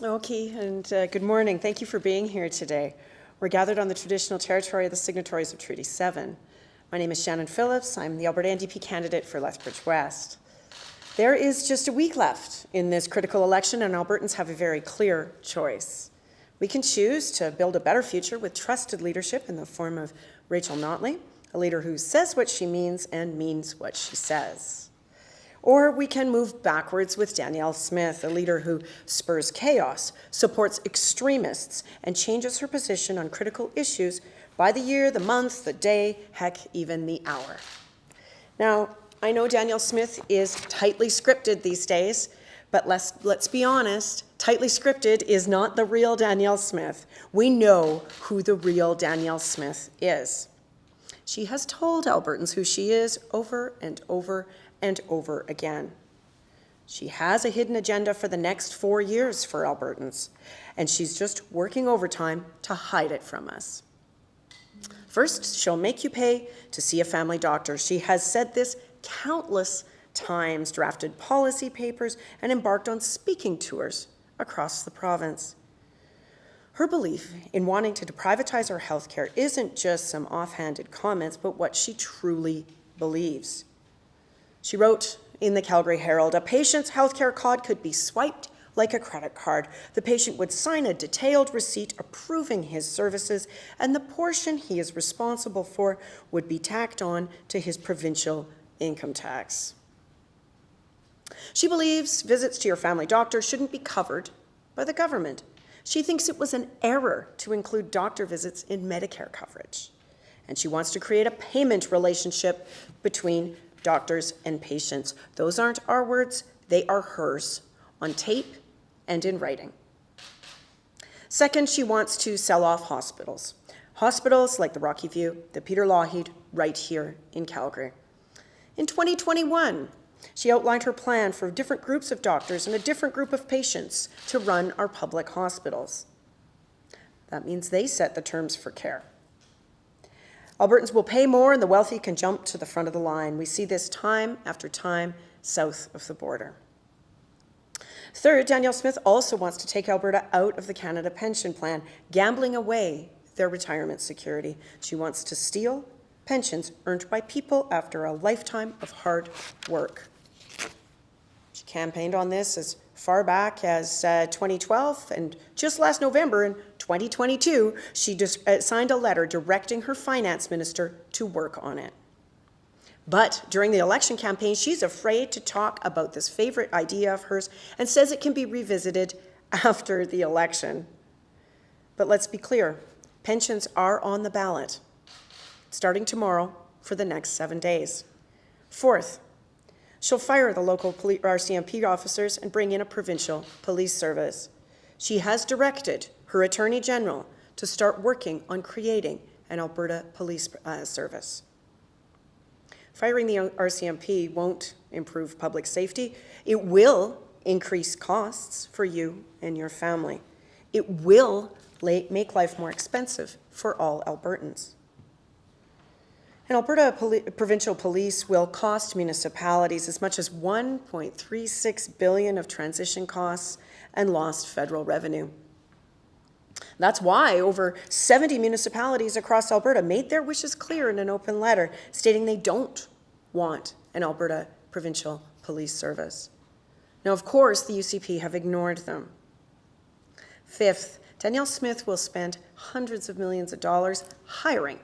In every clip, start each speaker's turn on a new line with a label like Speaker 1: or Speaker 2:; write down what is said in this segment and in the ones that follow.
Speaker 1: Okay, and good morning. Thank you for being here today. We're gathered on the traditional territory of the signatories of Treaty 7. My name is Shannon Phillips. I'm the Alberta NDP candidate for Lethbridge West. There is just a week left in this critical election, and Albertans have a very clear choice. We can choose to build a better future with trusted leadership in the form of Rachel Notley, a leader who says what she means and means what she says. Or we can move backwards with Danielle Smith, a leader who spurs chaos, supports extremists, and changes her position on critical issues by the year, the month, the day, heck, even the hour. Now, I know Danielle Smith is tightly scripted these days, but let's be honest, tightly scripted is not the real Danielle Smith. We know who the real Danielle Smith is. She has told Albertans who she is over and over and over again. She has a hidden agenda for the next 4 years for Albertans, and she's just working overtime to hide it from us. First, she'll make you pay to see a family doctor. She has said this countless times, drafted policy papers, and embarked on speaking tours across the province. Her belief in wanting to privatize our health care isn't just some offhanded comments, but what she truly believes. She wrote in the Calgary Herald, "A patient's healthcare card could be swiped like a credit card. The patient would sign a detailed receipt approving his services, and the portion he is responsible for would be tacked on to his provincial income tax." She believes visits to your family doctor shouldn't be covered by the government. She thinks it was an error to include doctor visits in Medicare coverage. And she wants to create a payment relationship between doctors and patients. Those aren't our words, they are hers, on tape and in writing. Second, she wants to sell off hospitals. Hospitals like the Rocky View, the Peter Lougheed, right here in Calgary. In 2021, she outlined her plan for different groups of doctors and a different group of patients to run our public hospitals. That means they set the terms for care. Albertans will pay more and the wealthy can jump to the front of the line. We see this time after time south of the border. Third, Danielle Smith also wants to take Alberta out of the Canada Pension Plan, gambling away their retirement security. She wants to steal pensions earned by people after a lifetime of hard work. She campaigned on this as far back as 2012, and just last November in 2022, she signed a letter directing her finance minister to work on it. But during the election campaign, she's afraid to talk about this favorite idea of hers and says it can be revisited after the election. But let's be clear, pensions are on the ballot, starting tomorrow for the next 7 days. Fourth, she'll fire the local RCMP officers and bring in a provincial police service. She has directed her Attorney General to start working on creating an Alberta police service. Firing the RCMP won't improve public safety. It will increase costs for you and your family. It will make life more expensive for all Albertans. And Alberta provincial police will cost municipalities as much as $1.36 billion of transition costs and lost federal revenue. That's why over 70 municipalities across Alberta made their wishes clear in an open letter, stating they don't want an Alberta provincial police service. Now, of course, the UCP have ignored them. Fifth, Danielle Smith will spend hundreds of millions of dollars hiring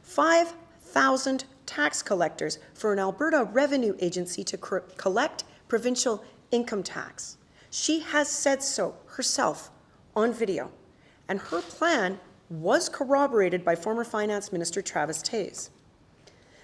Speaker 1: 5,000 tax collectors for an Alberta revenue agency to collect provincial income tax. She has said so herself on video, and her plan was corroborated by former Finance Minister Travis Toews.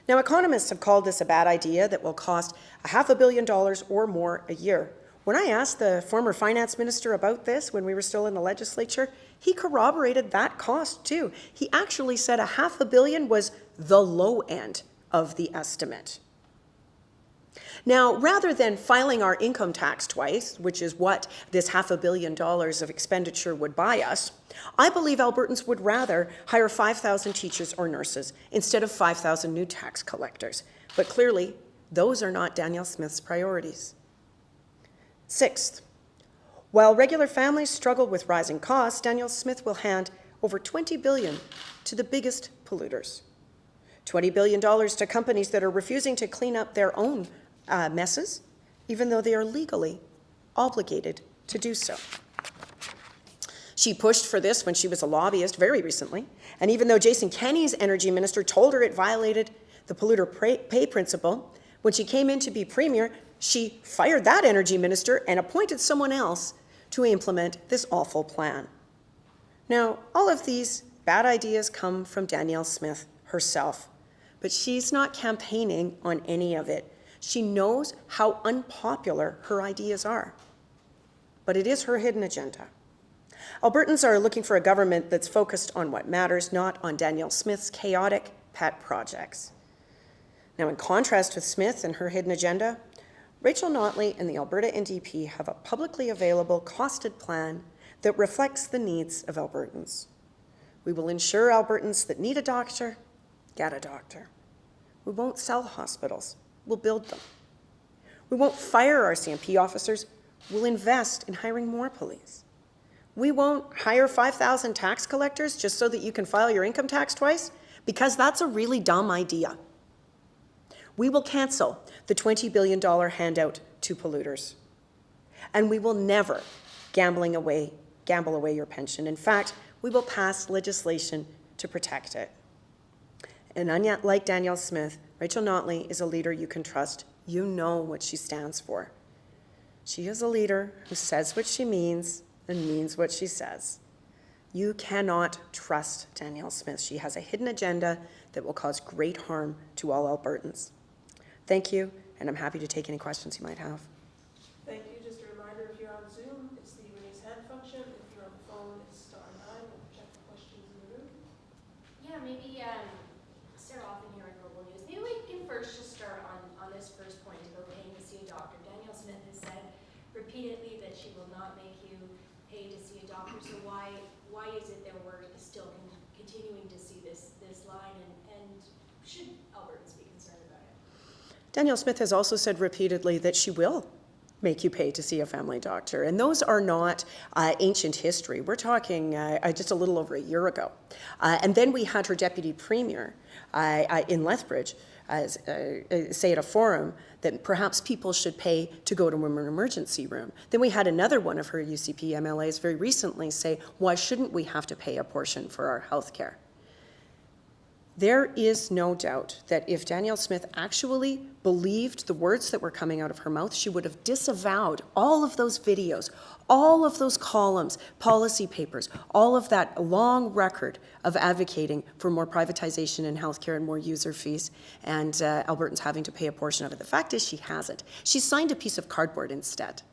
Speaker 1: Now, economists have called this a bad idea that will cost $500 million or more a year. When I asked the former Finance Minister about this when we were still in the legislature, he corroborated that cost too. He actually said $500 million was the low end of the estimate. Now, rather than filing our income tax twice, which is what this $500 million of expenditure would buy us, I believe Albertans would rather hire 5,000 teachers or nurses instead of 5,000 new tax collectors. But clearly, those are not Danielle Smith's priorities. Sixth, While regular families struggle with rising costs, Danielle Smith will hand over $20 billion to the biggest polluters. $20 billion to companies that are refusing to clean up their own messes, even though they are legally obligated to do so. She pushed for this when she was a lobbyist very recently, and even though Jason Kenney's energy minister told her it violated the polluter pay principle, when she came in to be premier, she fired that energy minister and appointed someone else to implement this awful plan. Now, all of these bad ideas come from Danielle Smith herself, but she's not campaigning on any of it. She knows how unpopular her ideas are, but it is her hidden agenda. Albertans are looking for a government that's focused on what matters, not on Danielle Smith's chaotic pet projects. Now, in contrast with Smith and her hidden agenda, Rachel Notley and the Alberta NDP have a publicly available costed plan that reflects the needs of Albertans. We will ensure Albertans that need a doctor get a doctor. We won't sell hospitals, we'll build them. We won't fire our CMP officers, we'll invest in hiring more police. We won't hire 5,000 tax collectors just so that you can file your income tax twice, because that's a really dumb idea. We will cancel the $20 billion handout to polluters. And we will never gamble away your pension. In fact, we will pass legislation to protect it. And unlike Danielle Smith, Rachel Notley is a leader you can trust. You know what she stands for. She is a leader who says what she means and means what she says. You cannot trust Danielle Smith. She has a hidden agenda that will cause great harm to all Albertans. Thank you, and I'm happy to take any questions you might have.
Speaker 2: Thank you. Just a reminder, if you're on Zoom, it's the raise hand function. If you're on the phone, it's *9. We'll check the questions in the room.
Speaker 3: Yeah, maybe start off in here in global news. Maybe we can first just start on this first point about paying to see a doctor. Danielle Smith has said repeatedly that she will not make you pay to see a doctor. So why is it that we're still continuing to see this line, and should Albertans be concerned about it?
Speaker 1: Danielle Smith has also said repeatedly that she will make you pay to see a family doctor. And those are not ancient history. We're talking just a little over a year ago. And then we had her deputy premier in Lethbridge say at a forum that perhaps people should pay to go to an emergency room. Then we had another one of her UCP MLAs very recently say, why shouldn't we have to pay a portion for our health care? There is no doubt that if Danielle Smith actually believed the words that were coming out of her mouth, she would have disavowed all of those videos, all of those columns, policy papers, all of that long record of advocating for more privatization in healthcare and more user fees, and Albertans having to pay a portion of it. The fact is she hasn't. She signed a piece of cardboard instead.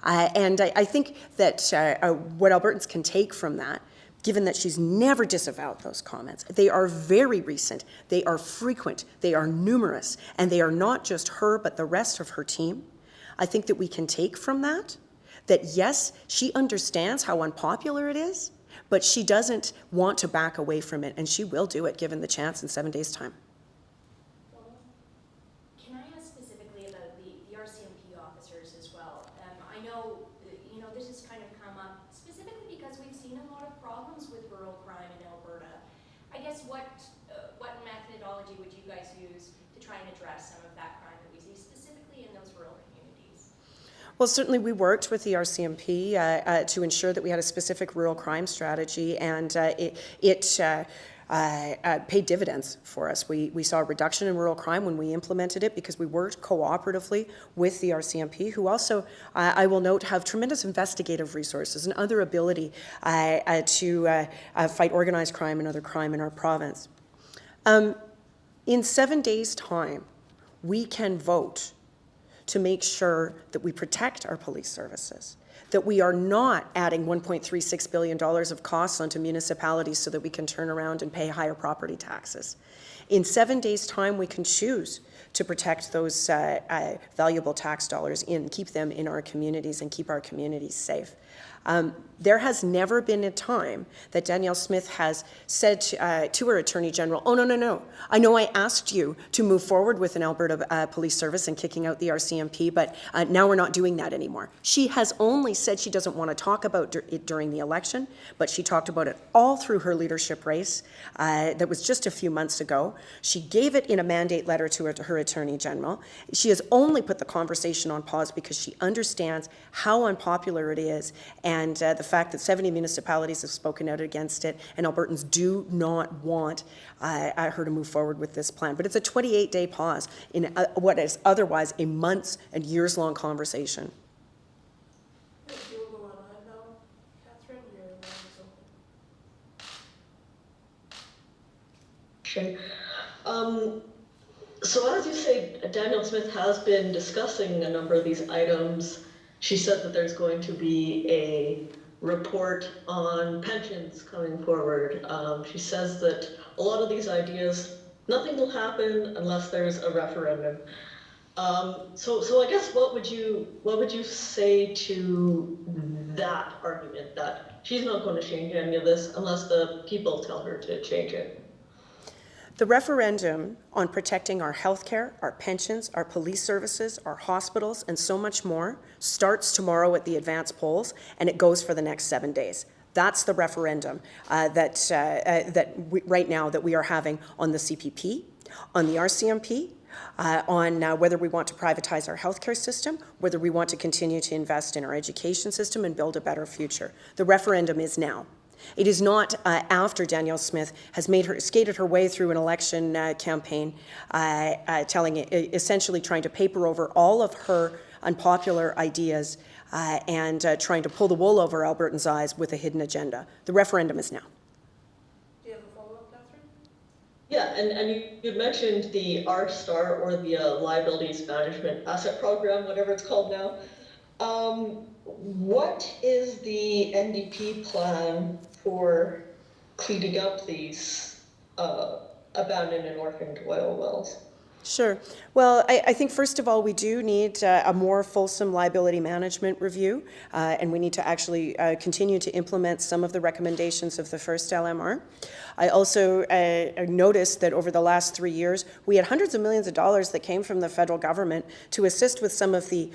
Speaker 1: And I think that what Albertans can take from that, given that she's never disavowed those comments, they are very recent, they are frequent, they are numerous, and they are not just her but the rest of her team. I think that we can take from that yes, she understands how unpopular it is, but she doesn't want to back away from it, and she will do it given the chance in 7 days' time.
Speaker 3: Can I ask specifically about the RCMP officers as well? I know, this has kind of come up specifically because we've seen a lot of problems with rural crime in Alberta. I guess what methodology would you guys use to try and address some of that crime that we see specifically in those rural communities?
Speaker 1: Well, certainly we worked with the RCMP to ensure that we had a specific rural crime strategy, and it paid dividends for us. We saw a reduction in rural crime when we implemented it because we worked cooperatively with the RCMP, who also, I will note, have tremendous investigative resources and other ability to fight organized crime and other crime in our province. In 7 days' time, we can vote to make sure that we protect our police services, that we are not adding $1.36 billion of costs onto municipalities so that we can turn around and pay higher property taxes. In 7 days' time, we can choose to protect those valuable tax dollars keep them in our communities and keep our communities safe. There has never been a time that Danielle Smith has said to her Attorney General, oh, no, I know I asked you to move forward with an Alberta Police Service and kicking out the RCMP, but now we're not doing that anymore. She has only said she doesn't want to talk about it during the election, but she talked about it all through her leadership race that was just a few months ago. She gave it in a mandate letter to her Attorney General. She has only put the conversation on pause because she understands how unpopular it is and the fact that 70 municipalities have spoken out against it, and Albertans do not want her to move forward with this plan. But it's a 28-day pause in what is otherwise a months and years-long conversation.
Speaker 2: Thank you. We'll go online now. Catherine, your line is open.
Speaker 4: Okay. So as you say, Danielle Smith has been discussing a number of these items. She said that there's going to be a report on pensions coming forward. She says that a lot of these ideas, nothing will happen unless there's a referendum. So I guess what would you say to that argument that she's not going to change any of this unless the people tell her to change it?
Speaker 1: The referendum on protecting our healthcare, our pensions, our police services, our hospitals, and so much more starts tomorrow at the advance polls, and it goes for the next 7 days. That's the referendum right now that we are having on the CPP, on the RCMP, on whether we want to privatize our healthcare system, whether we want to continue to invest in our education system and build a better future. The referendum is now. It is not after Danielle Smith has skated her way through an election campaign, essentially trying to paper over all of her unpopular ideas and trying to pull the wool over Albertans' eyes with a hidden agenda. The referendum is now.
Speaker 2: Do you have a follow-up, Catherine?
Speaker 4: Yeah, and you mentioned the R-STAR, or the Liabilities Management Asset Program, whatever it's called now. What is the NDP plan for cleaning up these abandoned and orphaned oil wells?
Speaker 1: Sure. Well, I think first of all, we do need a more fulsome liability management review, and we need to actually continue to implement some of the recommendations of the first LMR. I also noticed that over the last 3 years, we had hundreds of millions of dollars that came from the federal government to assist with some of the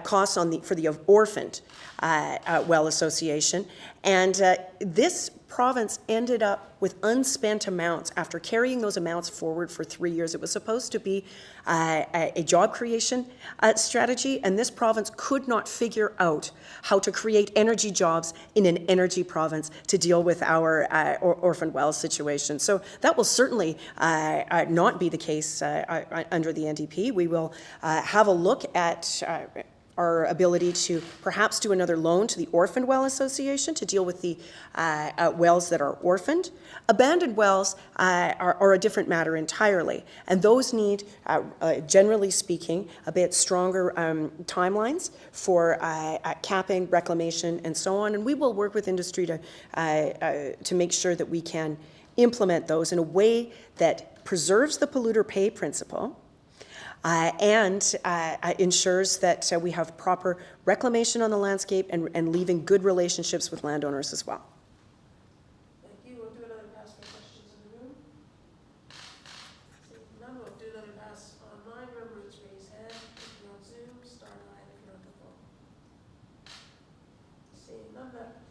Speaker 1: costs for the orphaned well association. And this province ended up with unspent amounts after carrying those amounts forward for 3 years. It was supposed to be a job creation strategy, and this province could not figure out how to create energy jobs in an energy province to deal with our orphan well situation. So that will certainly not be the case under the NDP. We will have a look at our ability to perhaps do another loan to the Orphaned Well Association to deal with the wells that are orphaned. Abandoned wells are a different matter entirely, and those need, generally speaking, a bit stronger timelines for capping, reclamation, and so on. And we will work with industry to make sure that we can implement those in a way that preserves the polluter pay principle, and ensures that we have proper reclamation on the landscape and leaving good relationships with landowners as well.
Speaker 2: Thank you. We'll do another pass for questions in the room. Seeing none, we'll do another pass online. Remember, it's raise hand if you're on Zoom, star 9 if you're on the phone. Seeing none, that